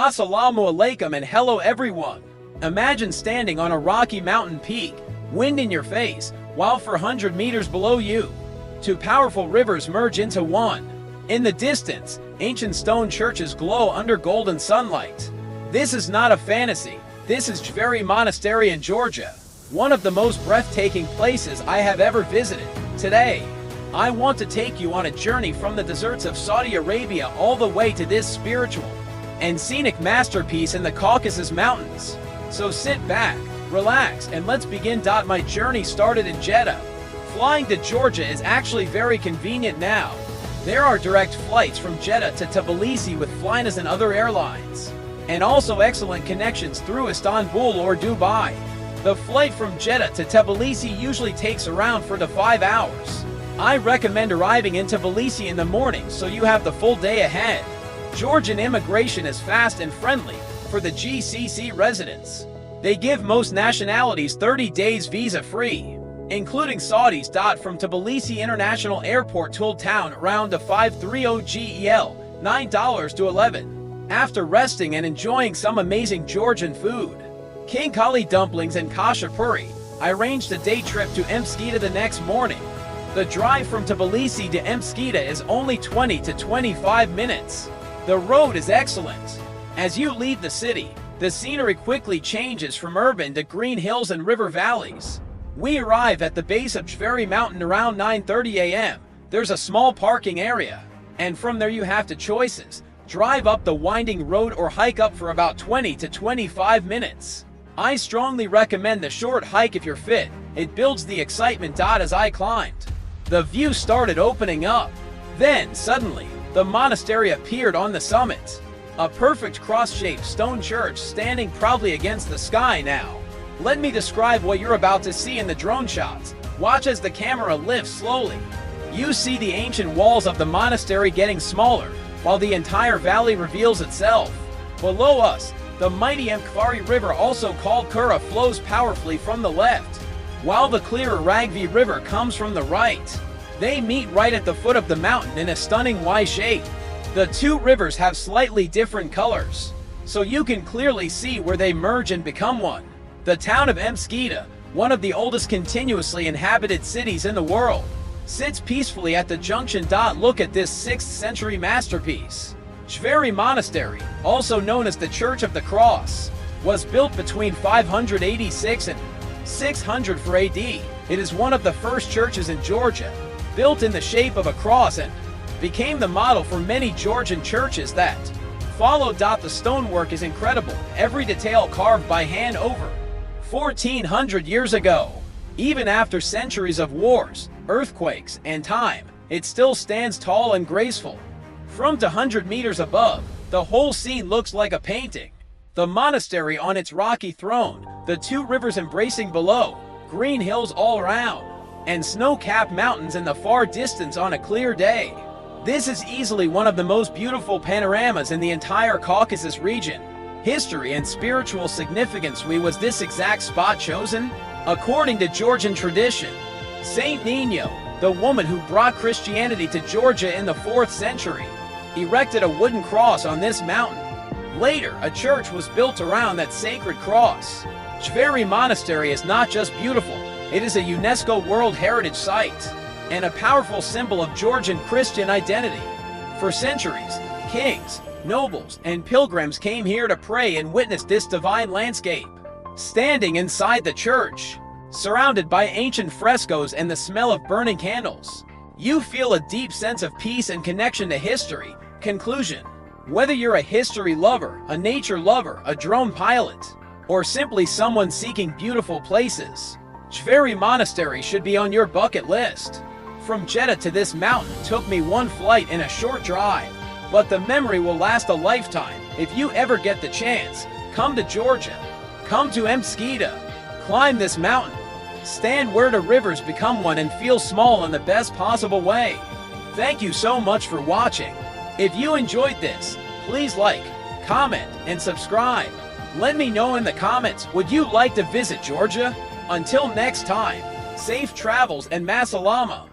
Assalamu alaikum and hello everyone. Imagine standing on a rocky mountain peak, wind in your face, while 400 meters below you, two powerful rivers merge into one. In the distance, ancient stone churches glow under golden sunlight. This is not a fantasy. This is Jvari Monastery in Georgia, one of the most breathtaking places I have ever visited. Today, I want to take you on a journey from the deserts of Saudi Arabia all the way to this spiritual and scenic masterpiece in the Caucasus Mountains. So sit back, relax, and let's begin. My journey started in Jeddah. Flying to Georgia is actually very convenient now. There are direct flights from Jeddah to Tbilisi with Flynas and other airlines, and also excellent connections through Istanbul or Dubai. The flight from Jeddah to Tbilisi usually takes around 4 to 5 hours. I recommend arriving in Tbilisi in the morning so you have the full day ahead. Georgian immigration is fast and friendly for the GCC residents. They give most nationalities 30 days visa-free, including Saudis. From Tbilisi International Airport to Old Town around the 530 GEL, $9 to 11. After resting and enjoying some amazing Georgian food, King Kali dumplings and khachapuri, I arranged a day trip to Mtskheta the next morning. The drive from Tbilisi to Mtskheta is only 20 to 25 minutes. The road is excellent. As you leave the city, the scenery quickly changes from urban to green hills and river valleys. We arrive at the base of Jvari Mountain around 9:30 a.m. There's a small parking area, and from there you have two choices: drive up the winding road or hike up for about 20 to 25 minutes. I strongly recommend the short hike if you're fit. It builds the excitement. As I climbed, the view started opening up. Then, suddenly, the monastery appeared on the summit. A perfect cross-shaped stone church standing proudly against the sky. Now, let me describe what you're about to see in the drone shots. Watch as the camera lifts slowly. You see the ancient walls of the monastery getting smaller, while the entire valley reveals itself. Below us, the mighty Mtkvari River, also called Kura, flows powerfully from the left, while the clear Aragvi River comes from the right. They meet right at the foot of the mountain in a stunning Y shape. The two rivers have slightly different colors, so you can clearly see where they merge and become one. The town of Mtskheta, one of the oldest continuously inhabited cities in the world, sits peacefully at the junction. Look at this 6th century masterpiece. Jvari Monastery, also known as the Church of the Cross, was built between 586 and 604 AD. It is one of the first churches in Georgia, built in the shape of a cross, and became the model for many Georgian churches that followed. The stonework is incredible, every detail carved by hand over 1400 years ago. Even after centuries of wars, earthquakes, and time, it still stands tall and graceful. From 200 meters above, the whole scene looks like a painting. The monastery on its rocky throne, the two rivers embracing below, green hills all around, and snow-capped mountains in the far distance on a clear day. This is easily one of the most beautiful panoramas in the entire Caucasus region. History and spiritual significance. Why was this exact spot chosen? According to Georgian tradition, Saint Nino, the woman who brought Christianity to Georgia in the 4th century, erected a wooden cross on this mountain. Later, a church was built around that sacred cross. Jvari Monastery is not just beautiful, it is a UNESCO World Heritage Site, and a powerful symbol of Georgian Christian identity. For centuries, kings, nobles, and pilgrims came here to pray and witness this divine landscape. Standing inside the church, surrounded by ancient frescoes and the smell of burning candles, you feel a deep sense of peace and connection to history. Conclusion: whether you're a history lover, a nature lover, a drone pilot, or simply someone seeking beautiful places, Jvari Monastery should be on your bucket list. From Jeddah to this mountain took me one flight and a short drive, but the memory will last a lifetime. If you ever get the chance, come to Georgia. Come to Mtskheta. Climb this mountain. Stand where the rivers become one and feel small in the best possible way. Thank you so much for watching. If you enjoyed this, please like, comment, and subscribe. Let me know in the comments, would you like to visit Georgia? Until next time, safe travels and masalama.